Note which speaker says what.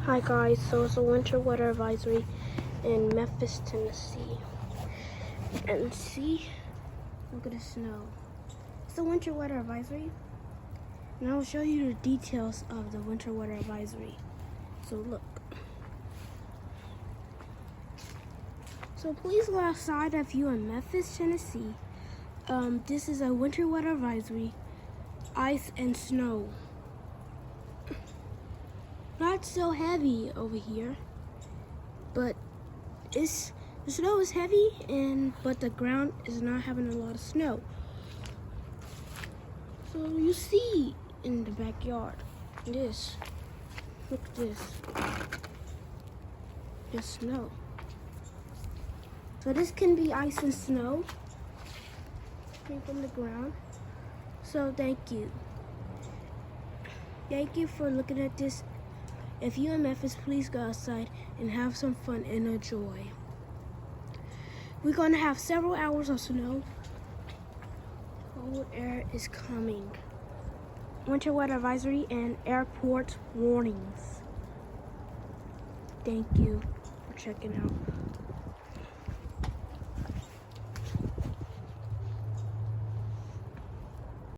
Speaker 1: Hi guys, so it's a winter weather advisory in Memphis, Tennessee. And see, look at the snow. It's a winter weather advisory. And I'll show you the details of the winter weather advisory. So look. So please go outside if you're in Memphis, Tennessee. This is a winter weather advisory. Ice and snow. Not so heavy over here, but the snow is heavy, but the ground is not having a lot of snow. So you see in the backyard, look at this, there's snow. So this can be ice and snow from the ground. So thank you. Thank you for looking at this. If you're in Memphis, please go outside and have some fun and enjoy. We're gonna have several hours of snow. Cold air is coming. Winter weather advisory and airport warnings. Thank you for checking out.